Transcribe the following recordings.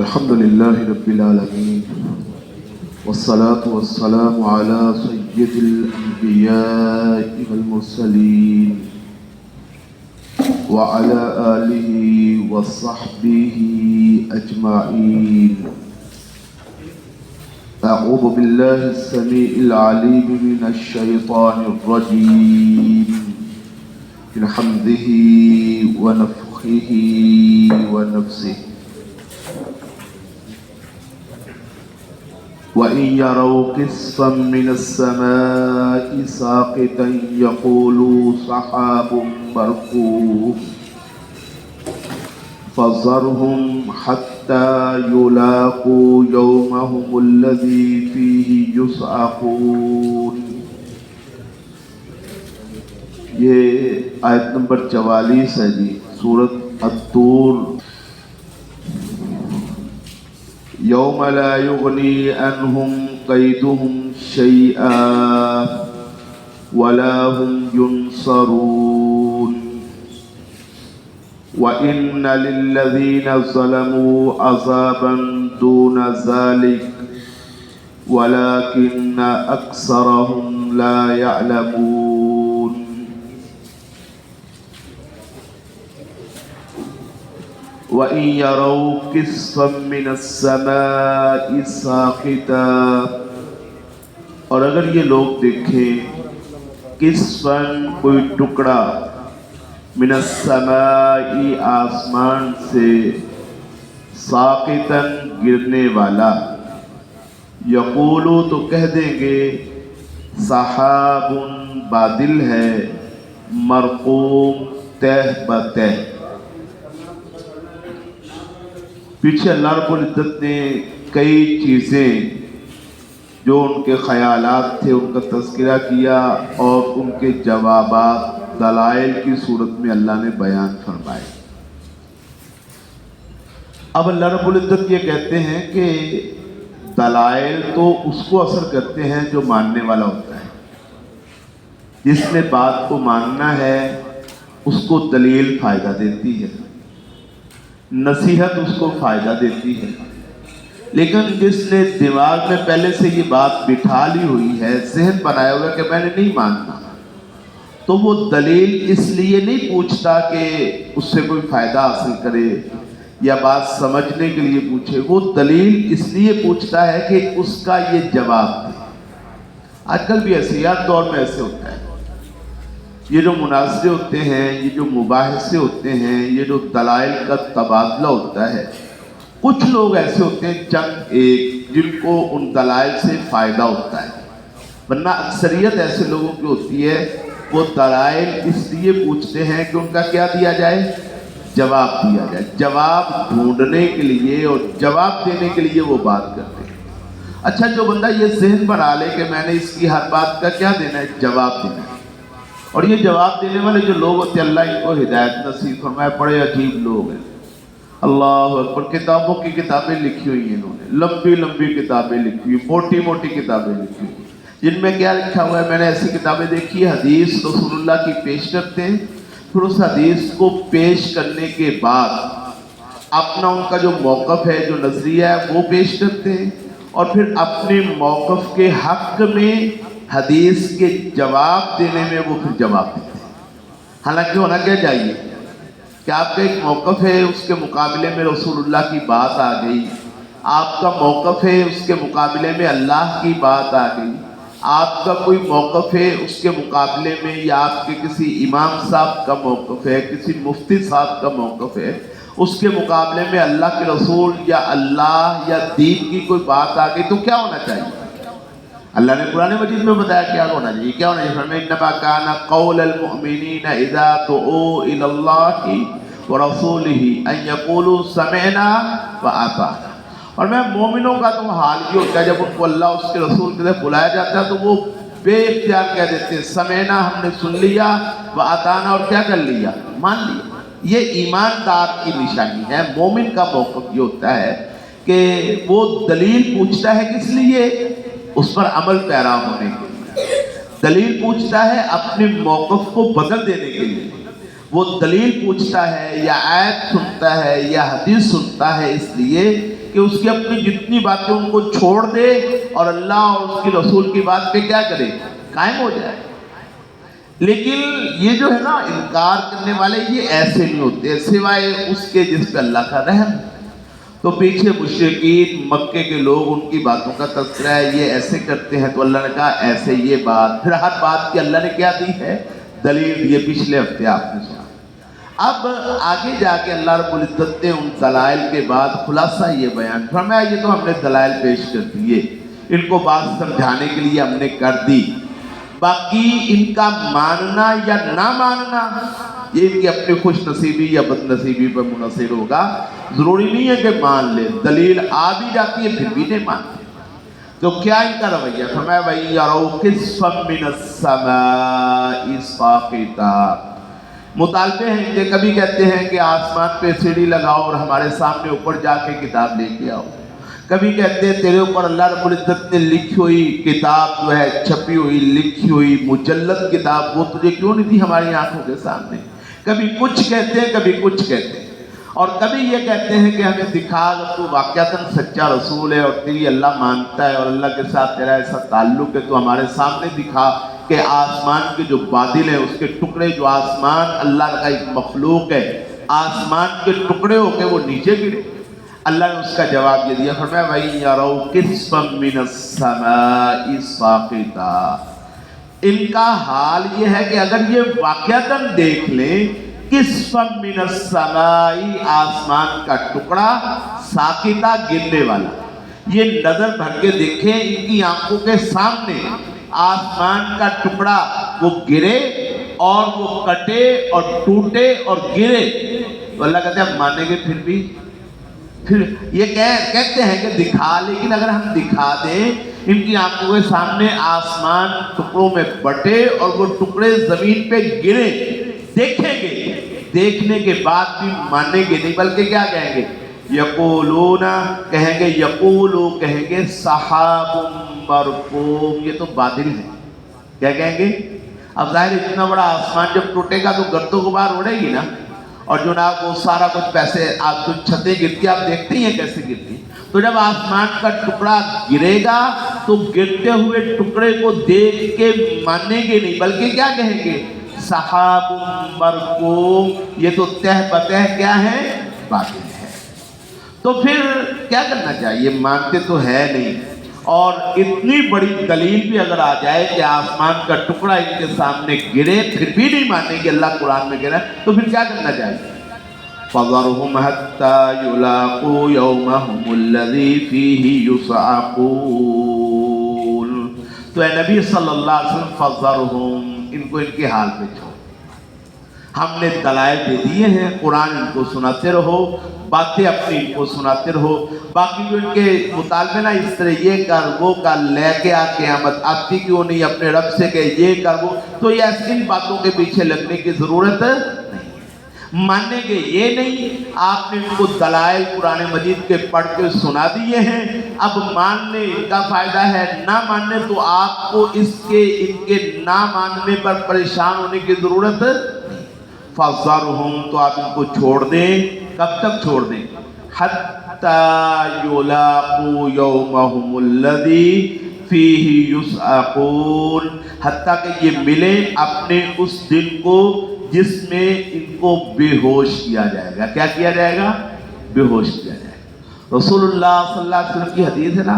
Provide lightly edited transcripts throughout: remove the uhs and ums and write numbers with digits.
الحمد لله رب العالمين والصلاة والسلام على سيد الأنبياء والمرسلين وعلى آله وصحبه أجمعين. أعوذ بالله السميع العليم من الشيطان الرجيم من حمده ونفخه ونفسه. وَإِن يَرَوْا كِسْفًا مِّنَ السَّمَاءِ سَاقِطًا يَقُولُوا سَحَابٌ مَّرْكُومٌ فَذَرْهُمْ حَتَّى يُلَاقُوا يَوْمَهُمُ الَّذِي فِيهِ يُصْعَقُونَ. یہ آیت نمبر 44 ہے جی، سورۃ الطور. یوم لا یغنی عنہم قیدہم شیئا ولا هم ینصرون وَإِنَّ لِلَّذِينَ ظَلَمُوا عَذَابًا دُونَ ذَلِكَ وَلَكِنَّ أَكْثَرَهُمْ لَا يَعْلَمُونَ. وَإِن يَرَوْا كِسْفًا مِّنَ السَّمَاءِ سَاقِطًا، اور اگر یہ لوگ دیکھیں کسفاً کوئی ٹکڑا، من السماء آسمان سے، ساقطاً گرنے والا، یقولو تو کہہ دیں گے سحاب بادل ہے، مرقوم تہ بتہ. پیچھے اللہ رب العزت نے کئی چیزیں جو ان کے خیالات تھے ان کا تذکرہ کیا اور ان کے جوابات دلائل کی صورت میں اللہ نے بیان فرمائے. اب اللہ رب العزت یہ کہتے ہیں کہ دلائل تو اس کو اثر کرتے ہیں جو ماننے والا ہوتا ہے. جس نے بات کو ماننا ہے اس کو دلیل فائدہ دیتی ہے، نصیحت اس کو فائدہ دیتی ہے. لیکن جس نے دماغ میں پہلے سے یہ بات بٹھا لی ہوئی ہے، ذہن بنایا ہوا کہ میں نے نہیں ماننا، تو وہ دلیل اس لیے نہیں پوچھتا کہ اس سے کوئی فائدہ حاصل کرے یا بات سمجھنے کے لیے پوچھے. وہ دلیل اس لیے پوچھتا ہے کہ اس کا یہ جواب دے. آج کل بھی ایسے، ہر دور میں ایسے ہوتا ہے. یہ جو مناظرے ہوتے ہیں، یہ جو مباحثے ہوتے ہیں، یہ جو دلائل کا تبادلہ ہوتا ہے، کچھ لوگ ایسے ہوتے ہیں چند ایک جن کو ان دلائل سے فائدہ ہوتا ہے. ورنہ اکثریت ایسے لوگوں کی ہوتی ہے وہ دلائل اس لیے پوچھتے ہیں کہ ان کا کیا دیا جائے، جواب دیا جائے. جواب ڈھونڈنے کے لیے اور جواب دینے کے لیے وہ بات کرتے ہیں. اچھا، جو بندہ یہ ذہن بنا لے کہ میں نے اس کی ہر بات کا کیا دینا ہے، جواب دینا ہے. اور یہ جواب دینے والے جو لوگ ہوتے ہیں، اللہ ان کو ہدایت نصیب فرمائے. بڑے عجیب لوگ ہیں، اللہ اکبر. کتابوں کی کتابیں لکھی ہوئی ہیں انہوں نے، لمبی لمبی کتابیں لکھی ہوئی، موٹی موٹی کتابیں لکھی ہوئی، جن میں کیا لکھا ہوا ہے. میں نے ایسی کتابیں دیکھی ہے، حدیث رسول اللہ کی پیش کرتے ہیں، پھر اس حدیث کو پیش کرنے کے بعد اپنا ان کا جو موقف ہے، جو نظریہ ہے، وہ پیش کرتے ہیں، اور پھر اپنے موقف کے حق میں حدیث کے جواب دینے میں وہ پھر جواب دیتے ہیں. حالانکہ ہونا کیا چاہیے کہ آپ کا ایک موقف ہے، اس کے مقابلے میں رسول اللہ کی بات آ گئی. آپ کا موقف ہے، اس کے مقابلے میں اللہ کی بات آ گئی. آپ کا کوئی موقف ہے، اس کے مقابلے میں یا آپ کے کسی امام صاحب کا موقف ہے، کسی مفتی صاحب کا موقف ہے، اس کے مقابلے میں اللہ کے رسول یا اللہ یا دین کی کوئی بات آ گئی تو کیا ہونا چاہیے؟ اللہ نے قرآن مجید میں بتایا کیا ہونا چاہیے. کیا ہونا چاہیے؟ فرمایا انما کان قول المؤمنین اذا دعوا الی اللہ ورسولہ ان یقولوا سمعنا واطعنا. اور میں مومنوں کا تو حال یہ ہوتا ہے جب ان کو اللہ اس کے رسول کی طرف بلایا جاتا ہے تو وہ بے اختیار کہہ دیتے ہیں سمعنا، ہم نے سن لیا، واطعنا، اور کیا کر لیا، مان لیا. یہ ایماندار کی نشانی ہے. مومن کا موقف یہ ہوتا ہے کہ وہ دلیل پوچھتا ہے کس لیے، اس پر عمل پیرا ہونے کے لیے. دلیل پوچھتا ہے اپنے موقف کو بدل دینے کے لیے. وہ دلیل پوچھتا ہے یا آیت سنتا ہے یا حدیث سنتا ہے اس لیے کہ اس کی اپنی جتنی باتیں ان کو چھوڑ دے اور اللہ اور اس کی رسول کی بات پہ کیا کرے، قائم ہو جائے۔ لیکن یہ جو ہے نا انکار کرنے والے یہ ایسے نہیں ہوتے سوائے اس کے جس پہ اللہ کا رحم۔ تو پیچھے مشرکین مکے کے لوگ ان کی باتوں کا تذکرہ ہے، یہ ایسے کرتے ہیں، تو اللہ نے کہا ایسے یہ بات، پھر ہر بات کی اللہ نے کیا دی ہے دلیل، یہ پچھلے ہفتے آپ نے سنا۔ اب آگے جا کے اللہ رب العزت نے ان دلائل کے بعد خلاصہ یہ بیان فرمایا، یہ تو ہم نے دلائل پیش کر دیے، ان کو بات سمجھانے کے لیے ہم نے کر دی، باقی ان کا ماننا یا نہ ماننا یہ ان کی اپنی خوش نصیبی یا بد نصیبی پر منحصر ہوگا۔ ضروری نہیں ہے کہ مان لے، دلیل آ بھی جاتی ہے پھر بھی نہیں مانتے۔ تو کیا ان کا رویہ فرمایا بھائی یارو کسفا من السماء ساقطا، مطالبے ہیں کہ کبھی کہتے ہیں کہ آسمان پہ سیڑھی لگاؤ اور ہمارے سامنے اوپر جا کے کتاب لے کے آؤ، کبھی کہتے ہیں تیرے اوپر اللہ رب العزت نے لکھی ہوئی کتاب جو ہے، چھپی ہوئی لکھی ہوئی مجلد کتاب، وہ تجھے کیوں نہیں تھی ہماری آنکھوں کے سامنے۔ کبھی کچھ کہتے ہیں کبھی کچھ کہتے ہیں، اور کبھی یہ کہتے ہیں کہ ہمیں دکھا اگر تو واقعتاً سچا رسول ہے اور تیری اللہ مانتا ہے اور اللہ کے ساتھ تیرا ایسا تعلق ہے تو ہمارے سامنے دکھا کہ آسمان کے جو بادل ہیں اس کے ٹکڑے، جو آسمان اللہ کا ایک مخلوق ہے، آسمان کے ٹکڑے ہو کے وہ نیچے گرے۔ اللہ نے اس کا جواب یہ دیا، فرمایا بھائی یارو کسفا من السماء ساقطا، ان کا حال یہ ہے کہ اگر یہ واقعتاً دیکھ لیں کسفا من السماء، آسمان کا ٹکڑا، ساقطا گرنے والا، یہ نظر بھر کے دیکھیں ان کی آنکھوں کے سامنے آسمان کا ٹکڑا وہ گرے اور وہ کٹے اور ٹوٹے اور گرے، تو اللہ کہتے ہیں مانیں گے پھر یہ کہتے ہیں کہ دکھا، لیکن اگر ہم دکھا دیں ان کی آنکھوں کے سامنے آسمان ٹکڑوں میں بٹے اور وہ ٹکڑے زمین پہ گرے، دیکھیں گے، دیکھنے کے بعد بھی مانیں گے نہیں، بلکہ کیا کہیں گے، یقولون کہیں گے، یقولو کہیں گے سحاب مرکوم، یہ تو بادل ہے۔ کیا کہیں گے؟ اب ظاہر اتنا بڑا آسمان جب ٹوٹے گا تو گردوں غبار اڑے گی نا، اور جناب وہ سارا کچھ پیسے آپ کچھ چھتیں گرتی آپ دیکھتے ہیں کیسے گرتی، تو جب آسمان کا ٹکڑا گرے گا تو گرتے ہوئے ٹکڑے کو دیکھ کے مانیں گے نہیں، بلکہ کیا کہیں گے سحاب مرکوم، یہ تو تہ بتہ کیا ہے بادل ہے۔ تو پھر کیا کرنا چاہیے، مانتے تو ہے نہیں، اور اتنی بڑی دلیل بھی اگر آ جائے کہ آسمان کا ٹکڑا ان کے سامنے گرے پھر بھی نہیں مانیں گے اللہ قرآن میں گرا، تو پھر کیا کرنا چاہیے، فَذَرْهُمْ حَتَّى يُلَاقُوا يَوْمَهُمُ الَّذِي فِيهِ يُصْعَقُونَ۔ تو اے نبی صلی اللہ علیہ وسلم فَذَرْهُمْ، ان کو ان کے حال پہ چھوڑ، ہم نے دلائل دے دیے ہیں، قرآن ان کو سناتے رہو، باتیں اپنی ان کو سناتے رہو، باقی جو ان کے مطالبے نا اس طرح یہ کر وہ کر، لے کے آ قیامت آتی کیوں نہیں اپنے رب سے کہ یہ کر وہ، تو یہ ان باتوں کے پیچھے لگنے کی ضرورت نہیں، ماننے کے یہ نہیں، آپ نے ان کو دلائل قرآن مجید کے پڑھ کے سنا دیے ہیں، اب ماننے ان کا فائدہ ہے، نہ ماننے تو آپ کو اس کے ان کے نہ ماننے پر پریشان ہونے کی ضرورت نہیں۔ فَذَرْهُمْ، تو آپ ان کو چھوڑ دیں، کب تک چھوڑ دیں، حَتَّى يُلَاقُوا يَوْمَهُمُ الَّذِي فِيهِ يُصْعَقُونَ، حتیٰ کہ یہ ملیں اپنے اس دن کو جس میں ان کو بے ہوش کیا جائے گا۔ کیا کیا جائے گا؟ بے ہوش کیا جائے گا۔ رسول اللہ صلی اللہ علیہ وسلم کی حدیث ہے نا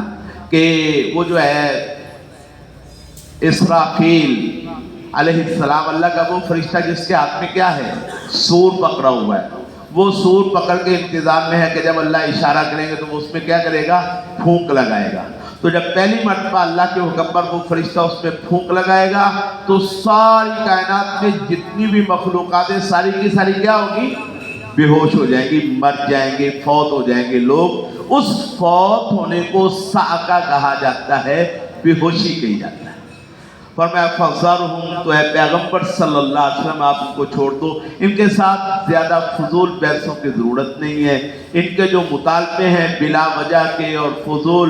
کہ وہ جو ہے اسرافیل علیہ السلام، اللہ کا وہ فرشتہ جس کے ہاتھ میں کیا ہے، سور پکڑا ہوا ہے، وہ سور پکڑ کے انتظار میں ہے کہ جب اللہ اشارہ کریں گے تو وہ اس میں کیا کرے گا، پھونک لگائے گا۔ تو جب پہلی مرتبہ اللہ کے حکم پر وہ فرشتہ اس میں پھونک لگائے گا تو ساری کائنات میں جتنی بھی مخلوقات ہیں ساری کی ساری کیا ہوگی، بے ہوش ہو جائیں گی، مر جائیں گے، فوت ہو جائیں گے لوگ۔ اس فوت ہونے کو صعقہ کہا جاتا ہے، بے ہوشی کہی جاتا ہے۔ فرمایا فَذَرْهُمْ، تو اے پیغمبر صلی اللہ علیہ وسلم آپ ان کو چھوڑ دو، ان کے ساتھ زیادہ فضول بحثوں کی ضرورت نہیں ہے، ان کے جو مطالبے ہیں بلا وجہ کے اور فضول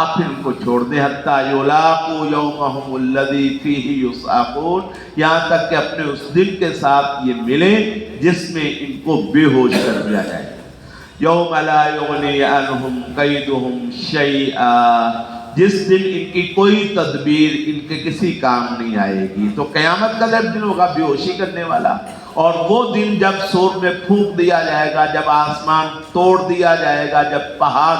آپ پھر ان کو چھوڑ دیں حتی یلاقوا یومہم الذی فیہ یصعقون، یہاں تک کہ اپنے اس دن کے ساتھ یہ ملیں جس میں ان کو بے ہوش کر دیا جائے. یوم لا یغنی عنہم کیدہم شیئا، جس دن ان کی کوئی تدبیر ان کے کسی کام نہیں آئے گی. تو قیامت کا جب دن ہوگا بے ہوشی کرنے والا، اور وہ دن جب سور میں پھونک دیا جائے گا، جب آسمان توڑ دیا جائے گا، جب پہاڑ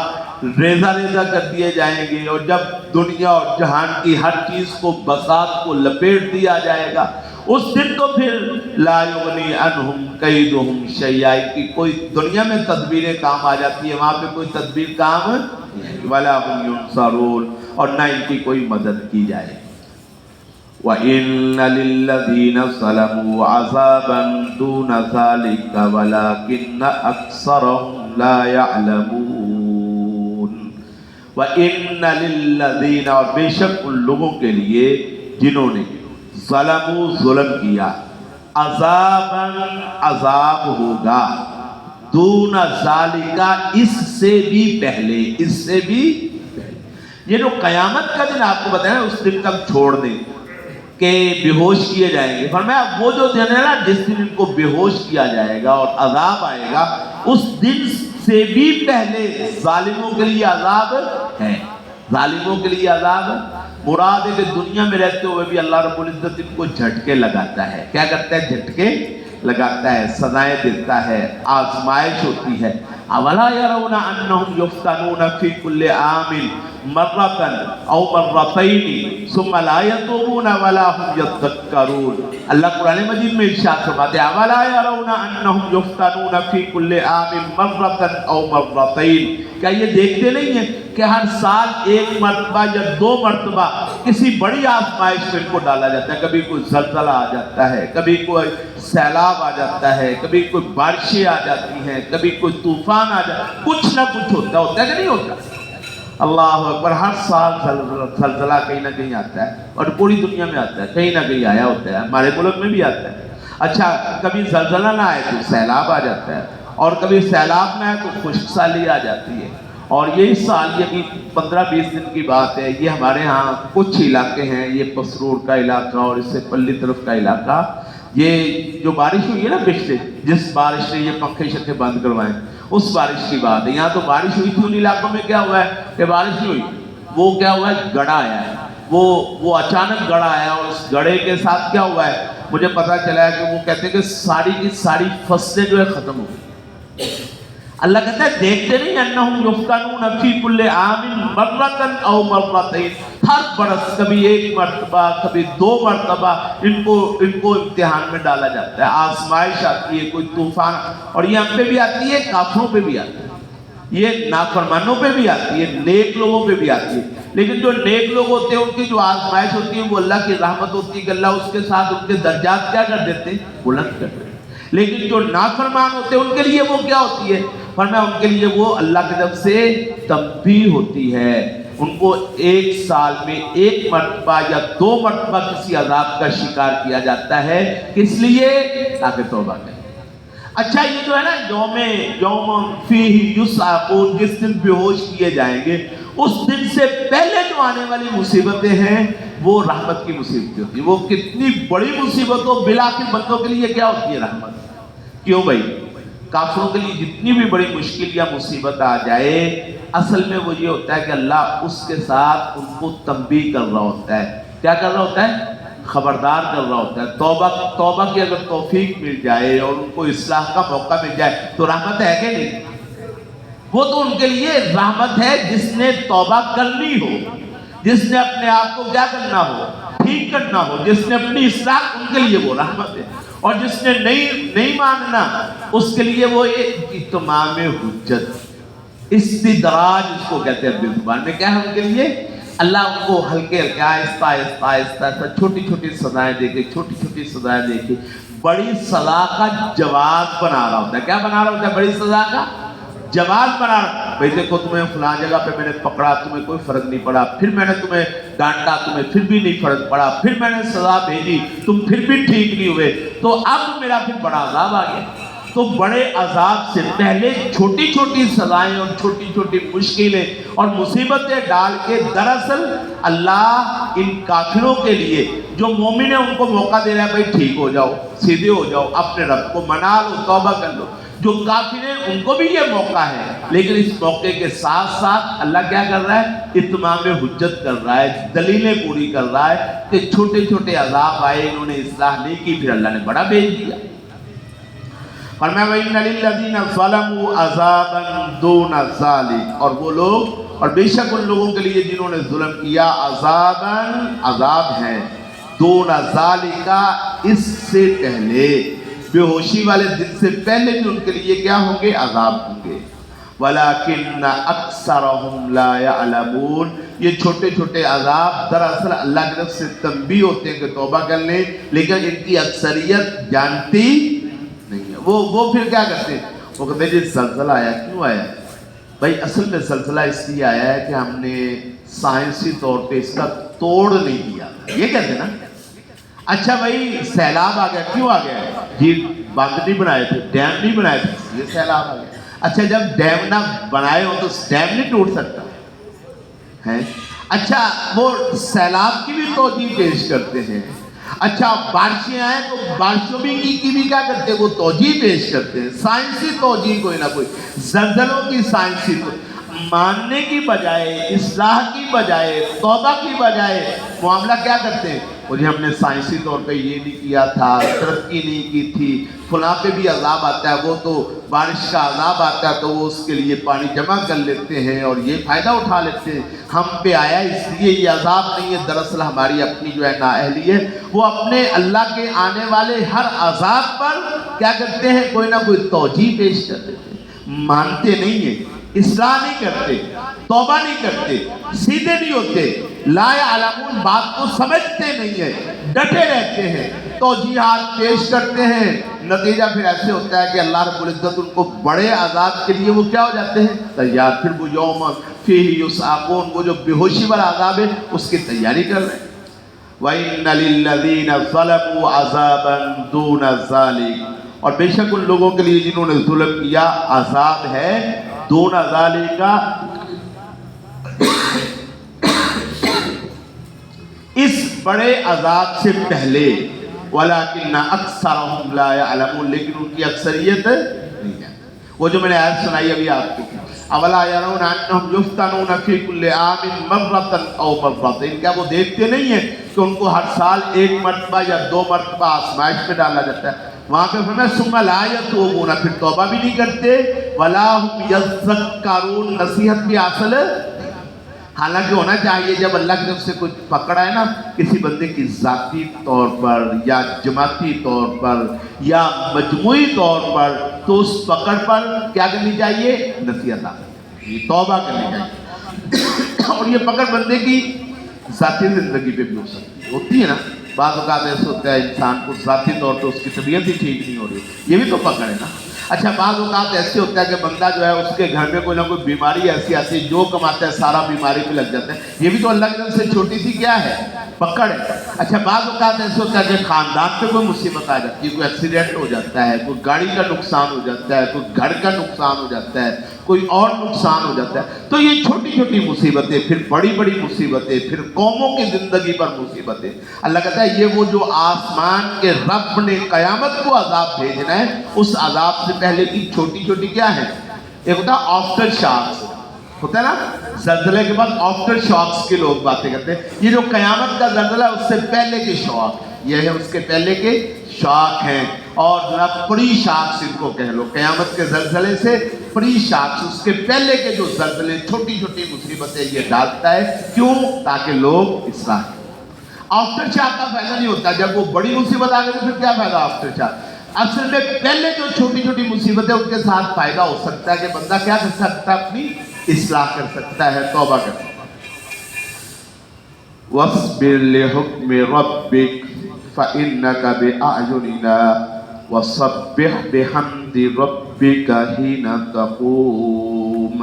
ریزہ ریزہ کر دیے جائیں گے، اور جب دنیا اور جہان کی ہر چیز کو بساط کو لپیٹ دیا جائے گا، اس دن تو پھر لا یغنی عنہم کیدہم شیئا، کی کوئی دنیا میں تدبیریں کام آ جاتی ہیں، وہاں پہ کوئی تدبیر کام نہیں، ولا هم ینصرون، اور نہ ان کی کوئی مدد کی جائے. وَإِنَّ لِلَّذِينَ ظَلَمُوا عَذَابًا دُونَ ذَلِكَ وَلَكِنَّ أَكْثَرَهُمْ لَا يَعْلَمُونَ. وَإِنَّ لِلَّذِينَ، اور بے شک ان لوگوں کے لیے جنہوں نے ظلموا ظلم کیا، عذابًا عذاب ہوگا، دون ذالکا اس سے بھی پہلے، اس سے بھی پہلے. یہ جو قیامت کا دن آپ کو بتایا اس دن تک چھوڑ دیں کہ بے ہوش کیے جائیں گے. فرمایا وہ جو دن ہے نا جس دن ان کو بے ہوش کیا جائے گا اور عذاب آئے گا، اس دن سے بھی پہلے ظالموں کے لیے عذاب ہے. ظالموں کے لیے عذاب مراد ہے کہ دنیا میں رہتے ہوئے بھی اللہ رب العزت ان کو جھٹکے لگاتا ہے. کیا کرتا ہے؟ جھٹکے لگاتا ہے، سزائیں دیتا ہے، آزمائش ہوتی ہے. اولا یرون انہم یفتنون فی کل عام مرتن او مرتین ثم لا یتوبون ولا هم یذکرون. اللہ قرآن مجید میں ارشاد فرماتے ہیں اولا یرون انہم یفتنون فی کل عام مرتن او مرتین، کیا یہ دیکھتے نہیں ہیں کہ ہر سال ایک مرتبہ یا دو مرتبہ کسی بڑی آزمائش میں ان کو ڈالا جاتا ہے. کبھی کوئی زلزلہ آ جاتا ہے، کبھی کوئی سیلاب آ جاتا ہے، کبھی کوئی بارشیں آ جاتی ہیں، کبھی کوئی طوفان آ جاتا ہے، کچھ نہ کچھ ہوتا ہے کہ نہیں ہوتا؟ اللہ اکبر. ہر سال زلزلہ کہیں نہ کہیں آتا ہے، اور پوری دنیا میں آتا ہے، کہیں نہ کہیں آیا ہوتا ہے، ہمارے ملک میں بھی آتا ہے. اچھا کبھی زلزلہ نہ آئے تو سیلاب آ جاتا ہے، اور کبھی سیلاب نہ آئے تو خشک سالی آ جاتی ہے. اور یہ سال یہ بھی 15-20 دن کی بات ہے. یہ ہمارے ہاں کچھ علاقے ہیں، یہ پسرور کا علاقہ اور اس سے پلی طرف کا علاقہ، یہ جو بارش ہوئی ہے نا پچھلے، جس بارش نے یہ پنکھے شکھے بند کروائے، اس بارش کی بات ہے. یہاں تو بارش ہوئی تھی، ان علاقوں میں کیا ہوا ہے کہ بارش نہیں ہوئی، وہ کیا ہوا ہے، گڑھا آیا ہے. وہ اچانک گڑھا آیا، اور اس گڑھے کے ساتھ کیا ہوا ہے مجھے پتا چلا ہے کہ وہ کہتے ہیں کہ ساری کی ساری فصلیں جو ہے ختم ہو گئی. اللہ کہتا ہے دیکھتے نہیں انہم یفتنون فی کل عام مرتن او مرتین، ہر برس کبھی ایک مرتبہ کبھی دو مرتبہ ان کو امتحان میں ڈالا جاتا ہے. آزمائش آتی ہے، کوئی طوفان، اور یہ ہم پہ بھی آتی ہے، کافروں پہ بھی آتی ہے، یہ نافرمانوں پہ بھی آتی ہے، نیک لوگوں پہ بھی آتی ہے. لیکن جو نیک لوگ ہوتے ہیں ان کی جو آزمائش ہوتی ہے وہ اللہ کی رحمت ہوتی ہے کہ اللہ اس کے ساتھ ان کے درجات کیا کر دیتے ہیں، بلند کر دیتے ہیں. لیکن جو نافرمان ہوتے ہیں ان کے لیے وہ کیا ہوتی ہے؟ فرمایا ان کے لیے وہ اللہ کی طرف سے تنبیہ ہوتی ہے. ان کو ایک سال میں ایک مرتبہ یا دو مرتبہ کسی عذاب کا شکار کیا جاتا ہے. کس لیے؟ تاکہ توبہ کریں. اچھا یہ جو ہے نا یوم فیہ یصعقون، جس دن بے ہوش کیے جائیں گے، اس دن سے پہلے جو آنے والی مصیبتیں ہیں وہ رحمت کی مصیبتیں ہوتی ہیں. وہ کتنی بڑی مصیبت ہو، بالآخر بندوں کے لیے کیا ہوتی ہے؟ رحمت. کیوں بھائی؟ کافروں کے لیے جتنی بھی بڑی مشکل یا مصیبت آ جائے، اصل میں وہ یہ ہوتا ہے کہ اللہ اس کے ساتھ ان کو تنبیہ کر رہا ہوتا ہے. کیا کر رہا ہوتا ہے؟ خبردار کر رہا ہوتا ہے. توبہ کی اگر توفیق مل جائے اور ان کو اصلاح کا موقع مل جائے تو رحمت ہے کہ نہیں؟ وہ تو ان کے لیے رحمت ہے جس نے توبہ کرنی ہو، جس نے اپنے آپ کو کیا کرنا ہو، ٹھیک کرنا ہو، جس نے اپنی اصلاح، ان کے لیے وہ رحمت ہے. اور جس نے نہیں ماننا اس کے لیے وہ ایک اتمام حجت، استدراج اس کو کہتے ہیں اردو زبان میں. کیا ہے ان کے لیے؟ اللہ ان کو ہلکے ہلکے آہستہ آہستہ آہستہ آہستہ چھوٹی چھوٹی سزائیں دے کے، چھوٹی چھوٹی سزائیں دے کے بڑی سزا کا جواز بنا رہا ہوتا ہے. کیا بنا رہا ہوتا ہے؟ بڑی سزا کا جواز بنا رہا. بھائی دیکھو تمہیں فلاں جگہ پہ میں نے پکڑا، تمہیں کوئی فرق نہیں پڑا، پھر میں نے تمہیں ڈانٹا، تمہیں پھر بھی نہیں فرق پڑا، پھر میں نے سزا بھیجی، تم پھر بھی ٹھیک نہیں ہوئے، تو اب میرا پھر بڑا عذاب آ گیا. تو بڑے عذاب سے پہلے چھوٹی چھوٹی سزائیں اور چھوٹی چھوٹی مشکلیں اور مصیبتیں ڈال کے دراصل اللہ ان کافروں کے لیے جو مومن ہے ان کو موقع دے رہا ہے، بھائی ٹھیک ہو جاؤ، سیدھے ہو جاؤ، اپنے رب کو منا لو، توبہ کر لو۔ جو کافر ہیں ان کو بھی یہ موقع ہے، لیکن اس موقع کے ساتھ ساتھ اللہ کیا کر رہا ہے؟ اتمام حجت کر رہا ہے، دلیلیں پوری کر رہا ہے کہ چھوٹے چھوٹے عذاب آئے، انہوں نے اصلاح نہیں کی، پھر اللہ نے بڑا بھیج دیا۔ فرمایا وَإِنَّ لِلَّذِينَ ظَلَمُوا عَذَابًا دُونَ ذَلِكَ، اور وہ لوگ، اور بے شک ان لوگوں کے لیے جنہوں نے ظلم کیا، عذابًا عذاب ہے، دون ذالک اس سے پہلے، بے ہوشی والے دن سے پہلے بھی ان کے لیے کیا ہوں گے؟ عذاب ہوں گے۔ وَلَكِنَّ أَكْثَرَهُمْ لَا يَعْلَمُونَ، یہ چھوٹے چھوٹے عذاب دراصل اللہ کی طرف سے تنبیہ ہوتے ہیں کہ توبہ کر لیں، لیکن ان کی اکثریت جانتی نہیں ہے۔ وہ پھر کیا کرتے ہیں؟ وہ کہتے ہیں جی زلزلہ آیا، کیوں آیا؟ بھائی اصل میں زلزلہ اس لیے آیا ہے کہ ہم نے سائنسی طور پہ اس کا توڑ نہیں دیا، یہ کہتے ہیں نا۔ اچھا بھائی سیلاب آ گیا، کیوں آ گیا؟ جی بند نہیں بنائے تھے، ڈیم نہیں بنائے تھے، یہ سیلاب آ گیا۔ اچھا جب ڈیم نہ بنائے ہو تو ڈیم نہیں ٹوٹ سکتا ہے؟ اچھا وہ سیلاب کی بھی توجیہ پیش کرتے ہیں۔ اچھا بارشیں آئیں تو بارشوں کی بھی کیا کرتے ہیں؟ وہ توجیہ پیش کرتے ہیں، سائنسی توجیہ کوئی نہ کوئی۔ زلزلوں کی سائنسی ماننے کی بجائے، اصلاح کی بجائے، توبہ کی بجائے معاملہ کیا کرتے ہیں؟ وہ جی ہم نے سائنسی طور پہ یہ نہیں کیا تھا، ترقی نہیں کی تھی، فلاں پہ بھی عذاب آتا ہے، وہ تو بارش کا عذاب آتا ہے تو وہ اس کے لیے پانی جمع کر لیتے ہیں اور یہ فائدہ اٹھا لیتے ہیں، ہم پہ آیا اس لیے یہ عذاب نہیں ہے۔ دراصل ہماری اپنی جو ہے نااہلی ہے، وہ اپنے اللہ کے آنے والے ہر عذاب پر کیا کرتے ہیں؟ کوئی نہ کوئی توجیہ پیش کر دیتے ہیں، مانتے نہیں ہیں، اصلاح نہیں کرتے، توبہ نہیں کرتے، سیدھے نہیں ہوتے، لا یعلمون بات کو سمجھتے نہیں ہیں، ڈٹے رہتے ہیں، توجیہات پیش کرتے ہیں۔ نتیجہ پھر ایسے ہوتا ہے کہ اللہ رب العزت ان کو بڑے عذاب کے لیے وہ کیا ہو جاتے ہیں؟ تیار۔ پھر وہ یوم فیہ یصعقون، وہ جو بے ہوشی والا عذاب ہے اس کی تیاری کر رہے ہیں۔ وَإِنَّ لِلَّذِينَ ظَلَمُوا عَذَابًا دُونَ ذَلِكَ، اور بے شک ان لوگوں کے لیے جنہوں نے ظلم کیا عذاب ہے دون ذالک، اس بڑے عذاب سے پہلے، وَلَكِنَّ أَكْثَرَهُمْ لَا يَعْلَمُونَ، لیکن ان کی اکثریت نہیں ہے۔ وہ جو میں نے آیت سنائی ابھی آپ کو، أَوَلَا يَرَوْنَ أَنَّهُمْ يُفْتَنُونَ فِي كُلِّ عَامٍ مَرَّةً أَوْ مَرَّتَيْنِ، کیا وہ دیکھتے نہیں ہیں کہ ان کو ہر سال ایک مرتبہ یا دو مرتبہ آزمائش میں ڈالا جاتا ہے؟ وہاں پہ فرمایا ثم لا یتوبون، پھر توبہ بھی نہیں کرتے، ولا هم یذکرون، نصیحت بھی حاصل۔ حالانکہ ہونا چاہیے جب اللہ کی طرف سے کچھ پکڑا ہے نا کسی بندے کی ذاتی طور پر یا جماعتی طور پر یا مجموعی طور پر، تو اس پکڑ پر کیا کرنی چاہیے؟ نصیحت آتی، توبہ کرنی چاہیے۔ اور یہ پکڑ بندے کی ذاتی زندگی پہ بھی ہو سکتی ہوتی ہے نا، بعض اوقات ایسے ہوتا ہے انسان کو ذاتی طور پہ اس کی طبیعت ہی ٹھیک نہیں ہو رہی، یہ بھی تو پکڑ ہے نا۔ اچھا بعض اوقات ایسے ہوتا ہے کہ بندہ جو ہے اس کے گھر میں کوئی نہ کوئی بیماری ایسی آتی ہے، جو کماتا ہے سارا بیماری پہ لگ جاتا ہے، یہ بھی تو اللہ کی طرف سے چھوٹی سی کیا ہے؟ پکڑ ہے۔ اچھا بعض اوقات ایسے ہوتا ہے کہ خاندان پہ کوئی مصیبت آ جاتی ہے، کوئی ایکسیڈنٹ ہو جاتا ہے، کوئی گاڑی کا نقصان ہو جاتا ہے، کوئی گھر کا نقصان ہو جاتا ہے، کوئی اور نقصان ہو جاتا ہے، تو یہ چھوٹی چھوٹی مصیبتیں، پھر بڑی بڑی مصیبتیں، پھر قوموں کی زندگی پر مصیبتیں۔ اللہ کہتا ہے یہ وہ جو آسمان کے رب نے قیامت کو عذاب بھیجنا ہے، اس عذاب سے پہلے کی چھوٹی چھوٹی کیا ہے؟ ایک ہوتا ہے آفٹر شاکس، ہوتا ہے نا زلزلے کے بعد آفٹر شاکس کے لوگ باتیں کرتے ہیں، یہ جو قیامت کا زلزلہ ہے اس سے پہلے کے شاک، یہ ہے اس کے پہلے کے شاک ہیں، اور جناب پری شاکس ان کو کہہ لو، قیامت کے زلزلے سے پری شاکس، اس کے پہلے کے جو زلزلے چھوٹی چھوٹی مصیبتیں یہ ڈالتا ہے، کیوں؟ تاکہ لوگ اصلاح کریں۔ آفٹر شاک کا فائدہ نہیں ہوتا، جب وہ بڑی مصیبت آ گئی تو پھر کیا فائدہ آفٹر شاک؟ اصل میں پہلے جو چھوٹی چھوٹی مصیبتیں ان کے ساتھ فائدہ ہو سکتا ہے کہ بندہ کیا کر سکتا ہے؟ اپنی اصلاح کر سکتا ہے، توبہ کر سکتا ہے۔ وَاصْبِرْ لِحُكْمِ رَبِّكَ فَإِنَّكَ بِأَعْيُنِنَا وَسَبِّحْ بِحَمْدِ رَبِّكَ حِينَ تَقُومُ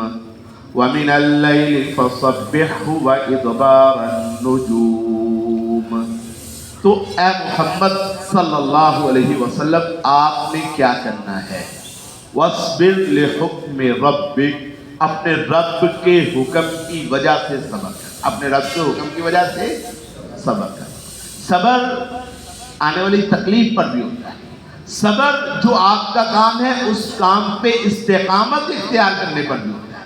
وَمِنَ اللَّيْلِ فَسَبِّحْهُ وَإِدْبَارَ النُّجُومِ۔ تو اے محمد صلی اللہ علیہ وسلم آپ نے کیا کرنا ہے؟ وَاصْبِرْ لِحُكْمِ رَبِّكَ، اپنے رب کے حکم کی وجہ سے صبر کر، اپنے رب کے حکم کی وجہ سے صبر کر۔ صبر آنے والی تکلیف پر بھی ہوتا ہے۔ صبر جو آپ کا کام ہے اس کام پہ استقامت اختیار کرنے پر بھی ہوتا ہے۔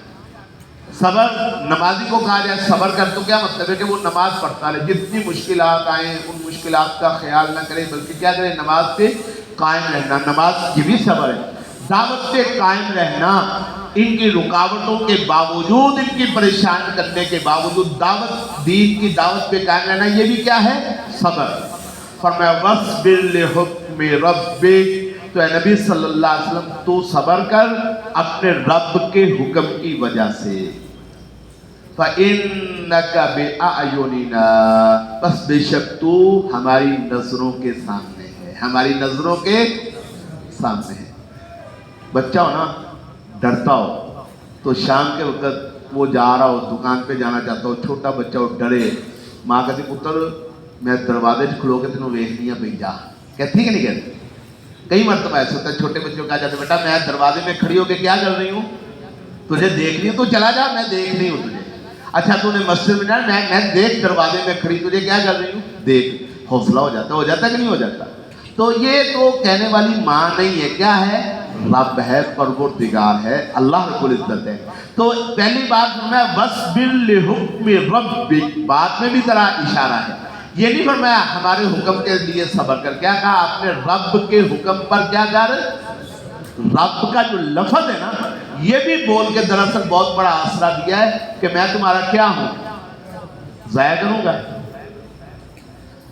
صبر نمازی کو کہا جائے صبر کر، تو کیا مطلب ہے کہ وہ نماز پڑھتا ہے، جتنی مشکلات آئیں ان مشکلات کا خیال نہ کرے، بلکہ کیا کرے، نماز پہ قائم رہنا۔ نماز یہ بھی صبر ہے۔ دعوت پہ قائم رہنا، ان کی رکاوٹوں کے باوجود، ان کی پریشان کرنے کے باوجود دعوت، دین کی دعوت پہ قائم رہنا، یہ بھی کیا ہے، صبر۔ فرمایا وَاصْبِرْ لِحُكْمِ رَبِّكَ، تو اے نبی صلی اللہ علیہ وسلم تو صبر کر اپنے رب کے حکم کی وجہ سے۔ فَإِنَّكَ بِأَعْيُنِنَا، بس بے شک تو ہماری نظروں کے سامنے ہے، ہماری نظروں کے سامنے ہے۔ بچہ ہو نا، ڈرتا ہو تو شام کے وقت وہ جا رہا ہو، دکان پہ جانا چاہتا ہو، چھوٹا بچہ ہو، ڈرے، ماں کہتی پتر میں دروازے کھلو کے تینوں ویکھنی پہ جا، کہتی کہ نہیں کہتی؟ کئی مرتبہ ایسا ہوتا ہے، چھوٹے بچوں کہا جاتا ہے بیٹا میں دروازے میں کھڑی ہو کے کیا کر رہی ہوں، تجھے دیکھ رہی ہوں، تو چلا جا، میں دیکھ رہی ہوں تجھے۔ اچھا تو نے مسجد میں جانا، میں دیکھ دروازے میں کھڑی، تجھے کیا کر رہی ہوں، دیکھ۔ حوصلہ ہو جاتا کہ نہیں ہو جاتا؟ تو یہ تو کہنے والی ماں نہیں ہے، کیا ہے، رب ہے، پروردگار ہے، اللہ رب العزت ہے۔ تو پہلی بات فرمایا وَاصْبِرْ لِحُكْمِ رَبِّكَ، بات میں بھی ذرا اشارہ ہے، یہ نہیں فرمایا ہمارے حکم کے لیے صبر کر، کیا کہا، اپنے رب کے حکم پر کیا کر۔ رب کا جو لفظ ہے نا، یہ بھی بول کے دراصل بہت بڑا آسرا دیا ہے کہ میں تمہارا کیا ہوں، ضائع کروں گا،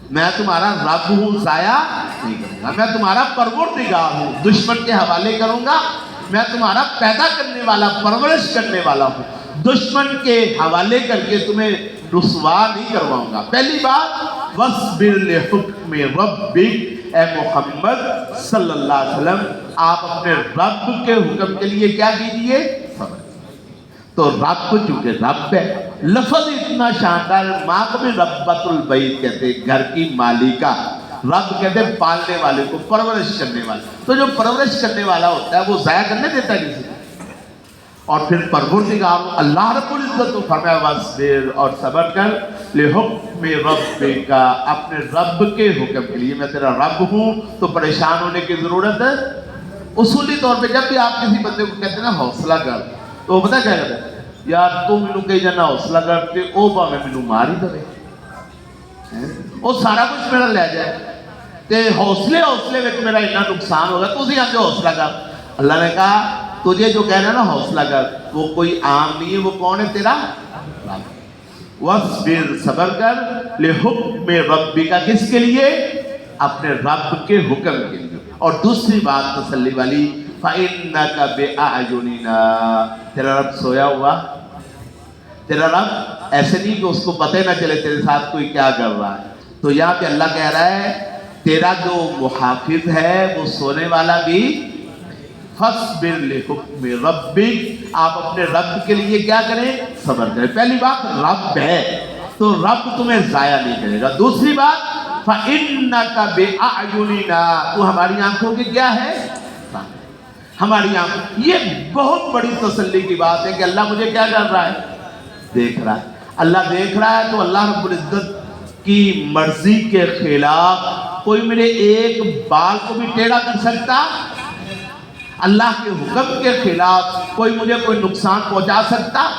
میں تمہارا رب ہوں، ضائع نہیں کروں گا، میں تمہارا پروردگار ہوں، دشمن کے حوالے کروں گا، میں تمہارا پیدا کرنے والا، پرورش کرنے والا ہوں، دشمن کے حوالے کر کے تمہیں رسوا نہیں کرواؤں گا۔ پہلی بات وَاصْبِرْ لِحُكْمِ رَبِّكَ، اے محمد صلی اللہ علیہ وسلم آپ اپنے رب کے حکم کے لیے کیا کیجئے، صبر۔ تو رب چونکہ رب ہے، لفظ اتنا شاندار، ماں کو بھی ربۃ البیت کہتے، گھر کی مالکہ، رب کہتے ہیں پالنے والے کو، پرورش کرنے والا۔ تو جو پرورش کرنے والا ہوتا ہے وہ ضائع کرنے دیتا ہے کسی کو۔ اور پھر پروردگار اللہ رب العزت کو فرمایا وَاصْبِرْ، اور صبر کر، لِحُكْمِ رَبِّكَ، اپنے رب کے حکم کے لیے، میں تیرا رب ہوں تو پریشان ہونے کی ضرورت ہے۔ اصولی طور پہ جب بھی آپ کسی بندے کو کہتے ہیں نا حوصلہ کر، تو وہ پتہ کیا کہتا ہے، یار تو مینوں کہی جانا حوصلہ کرتے، او بھاویں مینوں مار ہی دے، وہ سارا کچھ میرا لے جائے، تے حوصلے وچ میرا اتنا نقصان ہوگا، تو اسی آتے حوصلہ کر۔ اللہ نے کہا تجھے جو کہنا ہے نا حوصلہ کر، وہ کوئی عام نہیں ہے، وہ کون ہے، تیرا رب۔ وَاصْبِرْ، صبر کر، لِحُكْمِ رَبِّكَ، کس کے لیے، اپنے رب کے حکم کے لیے۔ اور دوسری بات تسلی والی، فَإِنَّكَ بِأَعْيُنِنَا، تیرا رب سویا ہوا، تیرا رب ایسے نہیں کہ اس کو پتہ نہ چلے تیرے ساتھ کوئی کیا کر رہا ہے۔ تو یہاں پہ اللہ کہہ رہا ہے تیرا جو محافظ ہے وہ سونے والا بھی، فَاصْبِرْ لِحُكْمِ رَبِّكَ، آپ اپنے رب کے لیے کیا کریں، صبر کریں۔ پہلی بات رب ہے تو رب تمہیں ضائع نہیں کرے گا۔ دوسری بات فَإِنَّكَ بِأَعْيُنِنَا، تو ہماری آنکھوں کی کیا ہے، ہماری آنکھوں، یہ بہت بڑی تسلی کی بات ہے کہ اللہ مجھے کیا کر رہا ہے، دیکھ رہا ہے۔ اللہ دیکھ رہا ہے تو اللہ رب العزت کی مرضی کے خلاف کوئی میرے ایک بال کو بھی ٹیڑھا کر سکتا، اللہ کے حکم کے خلاف کوئی مجھے کوئی نقصان پہنچا سکتا۔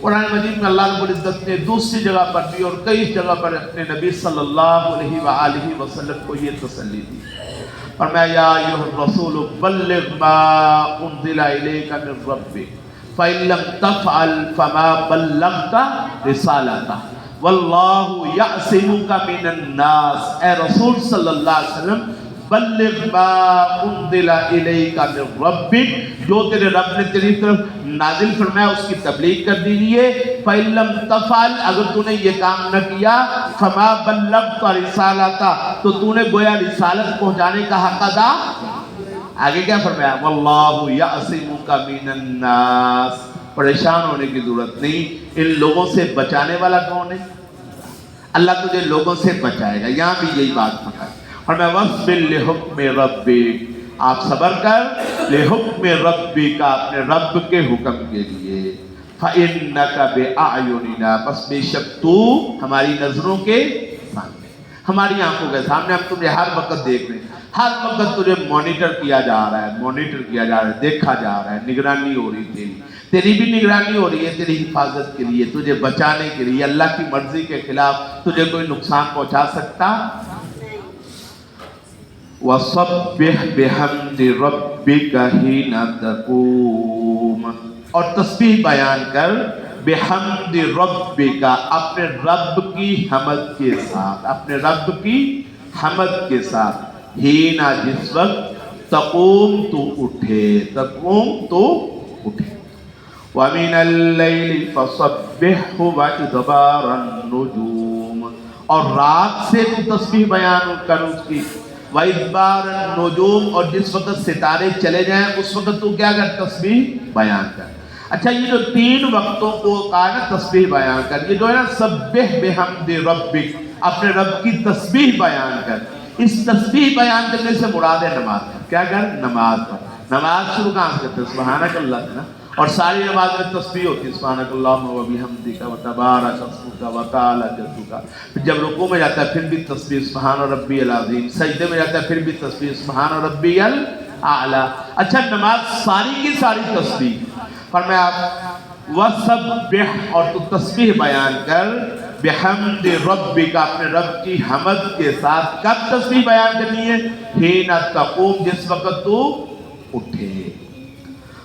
قرآن مجید میں اللہ رب العزت نے دوسری جگہ پر بھی اور کئی جگہ پر اپنے نبی صلی اللہ علیہ وآلہ وسلم کو یہ تسلی دی، فرمایا یا ایھا الرسول بلغ ما انزل الیک من ربک فإن لم تفعل فما بلغت رسالتہ واللہ یعصمک من الناس، اے رسول صلی اللہ علیہ وسلم بلغ ما انزل الیک من ربک، جو تیرے رب نے تیری طرف نازل فرمایا اس کی تبلیغ کر دیجئے۔ فَإِن لَمْ تَفْعَلْ، اگر تو نے یہ کام نہ کیا، فَمَا بَلَّغْتَ رِسَالَتَهُ، تو تو نے گویا رسالت پہنچانے کا حق ادا۔ آگے کیا فرمایا، وَاللَّهُ يَعْصِمُكَ مِنَ النَّاسِ، پریشان ہونے کی ضرورت نہیں، ان لوگوں سے بچانے والا کون ہے، اللہ تجھے لوگوں سے بچائے گا۔ یہاں بھی یہی بات پکا، اور میں وَاصْبِرْ لِحُكْمِ رَبِّكَ، آپ صبر کر لحکم ربک اپنے رب کے حکم کے لیے فإنک بأعیننا بس بے شک تو ہماری نظروں کے سامنے ہماری آنکھوں کے سامنے ہم تمہیں ہر وقت دیکھ رہے ہیں ہر وقت تجھے مانیٹر کیا جا رہا ہے دیکھا جا رہا ہے نگرانی ہو رہی تیری بھی نگرانی ہو رہی ہے تیری حفاظت کے لیے تجھے بچانے کے لیے اللہ کی مرضی کے خلاف تجھے کوئی نقصان پہنچا سکتا وَصَبِّحْ بِحَمْدِ رَبِّكَ حِينَ تَقُومُ اور تسبیح بیان کر بحمد ربک اپنے رب کی حمد کے ساتھ اپنے رب کی حمد کے ساتھ ہینا جس وقت تقوم تو اٹھے وَمِنَ اللَّيْلِ فَصَبِّحْهُ وَإِدْبَارَ النُّجُومِ اور رات سے تو تسبیح بیان کر اس کی وَإِدْبَارَ النُّجُومِ اور جس وقت ستارے چلے جائیں اس وقت تو کیا کر تسبیح بیان کر اچھا یہ جو 3 وقتوں کو کہا نا تسبیح بیان کر یہ جو ہے نا سبح بحمد ربک اپنے رب کی تسبیح بیان کر اس تسبیح بیان کرنے سے مراد ہے نماز کیا کر نماز نماز شروع کہاں سے کرتے سبحانک اللہ نا اور ساری نماز میں تسبیح ہوتی ہے سبحانک اللہم و بحمدک و تبارک اسمک و تعالی جدک جب رکوع میں جاتا ہے پھر بھی تسبیح سبحان ربی العظیم سجدے میں جاتا ہے پھر بھی تسبیح سبحان ربی الاعلی اچھا نماز ساری کی ساری تسبیح فرمایا وَسَبِّحْ اور تو تسبیح بیان کر بحمد ربک اپنے رب کی حمد کے ساتھ کب تسبیح بیان کرنی ہے حین تقوم جس وقت تو اٹھے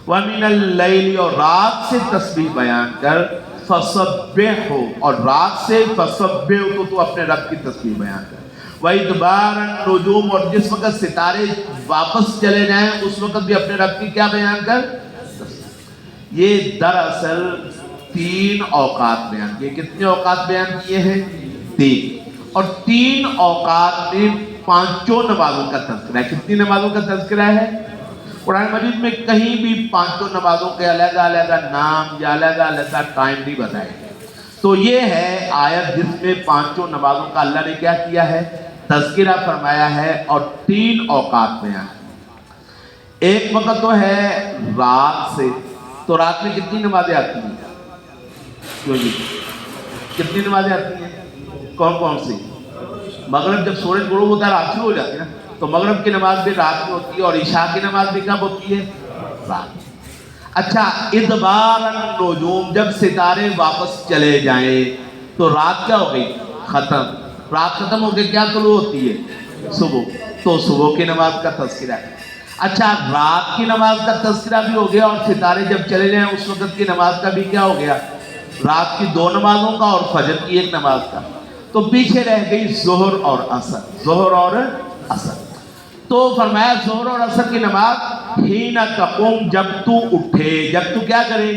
وَمِنَ اللَّيْلِ اور رات سے تسبیح بیان کر فَصَبِّحْ اور رات سے فَصَبِّحْ تو اپنے رب کی تسبیح بیان کر وَإِدْبَارَ النُّجُومِ اور جس وقت ستارے واپس چلے جائیں اس وقت بھی اپنے رب کی کیا بیان کر یہ دراصل 3 اوقات بیان کیے کتنے اوقات بیان کیے ہیں 3 اور 3 اوقات میں 5 نمازوں کا تذکرہ ہے کتنی نمازوں کا تذکرہ ہے قرآن مجید میں کہیں بھی 5 نمازوں کے علیحدہ نام یا علیحدہ ٹائم نہیں بتائے گئے تو یہ ہے آیت جس میں 5 نمازوں کا اللہ نے کیا کیا ہے تذکرہ فرمایا ہے اور 3 اوقات بیان ایک وقت تو ہے رات سے تو رات میں کتنی نمازیں آتی ہیں کیوں جی کتنی نمازیں آتی ہیں کون سی مغرب جب سورج غروب ہوتا ہے رات شروع ہو جاتی ہے نا تو مغرب کی نماز بھی رات میں ہوتی ہے اور عشاء کی نماز بھی کب ہوتی ہے رات اچھا ادبار النجوم جب ستارے واپس چلے جائیں تو رات کیا ہو گئی ختم رات ختم ہو کے کیا طلوع ہوتی ہے صبح تو صبح کی نماز کا تذکرہ ہے اچھا رات کی نماز کا تذکرہ بھی ہو گیا اور ستارے جب چلے جائیں اس وقت کی نماز کا بھی کیا ہو گیا رات کی 2 نمازوں کا اور فجر کی 1 نماز کا تو پیچھے رہ گئی ظہر اور عصر تو فرمایا ظہر اور عصر کی نماز حین تقوم جب تو اٹھے جب تو کیا کرے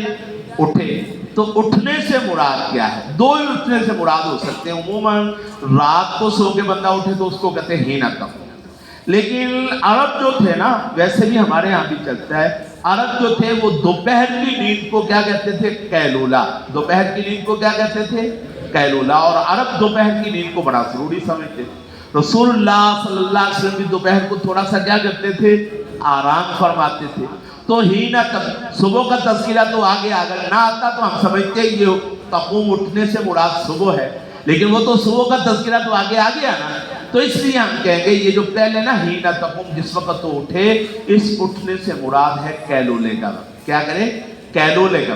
اٹھے تو اٹھنے سے مراد کیا ہے 2 ہی اٹھنے سے مراد ہو سکتے ہیں عموماً رات کو سو کے بندہ اٹھے تو اس کو کہتے ہیں حین تقوم لیکن عرب جو تھے نا ویسے بھی ہمارے ہاں بھی چلتا ہے عرب جو تھے وہ دوپہر کی نیند کو کیا کہتے تھے قیلولہ دوپہر کی نیند کو کیا کہتے تھے قیلولہ اور عرب دوپہر کی نیند کو بڑا ضروری سمجھتے تھے رسول اللہ صلی اللہ علیہ وسلم بھی دوپہر کو تھوڑا سا کیا کرتے تھے آرام فرماتے تھے تو ہینا صبح کا تذکرہ تو آگے اگر نہ آتا تو ہم سمجھتے ہیں یہ تقوم اٹھنے سے مراد صبح ہے لیکن وہ تو صبح کا تذکرہ تو آگے آ گیا نا تو اس لیے ہم کہیں گے یہ جو پہلے نا ہینا تقوم جس وقت تو اٹھے اس اٹھنے سے مراد ہے قیلولے کا کیا کرے قیلولے کا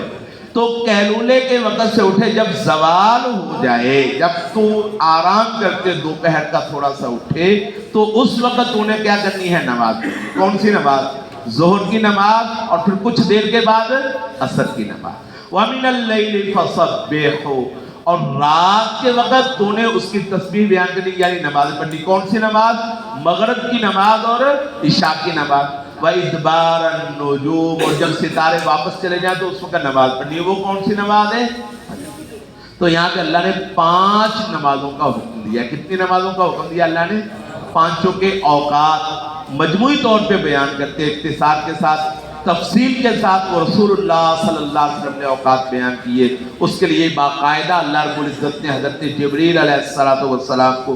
تو قیلولے کے وقت سے اٹھے جب زوال ہو جائے جب تو آرام کر کے دوپہر کا تھوڑا سا اٹھے تو اس وقت انہیں کیا کرنی ہے نماز کون سی نماز ظہر کی نماز اور پھر کچھ دیر کے بعد عصر کی نماز وَمِنَ اللَّيْلِ فَصَبِّحْ اور رات کے وقت تو نے اس کی تسبیح بیان کرنی یعنی نماز پڑھنی کون سی نماز مغرب کی نماز اور عشاء کی نماز وَإِدْبَارَ النُّجُومِ اور جب ستارے واپس چلے جائیں تو اس وقت نماز پڑھنی ہے وہ کون سی نماز ہے تو یہاں پہ اللہ نے 5 نمازوں کا حکم دیا کتنی نمازوں کا حکم دیا اللہ نے 5 کے اوقات مجموعی طور پہ بیان کرتے اختصار کے ساتھ تفصیل کے ساتھ وہ رسول اللہ صلی اللہ علیہ وسلم نے اوقات بیان کیے اس کے لیے باقاعدہ اللہ رب العزت نے حضرت جبریل علیہ السلام کو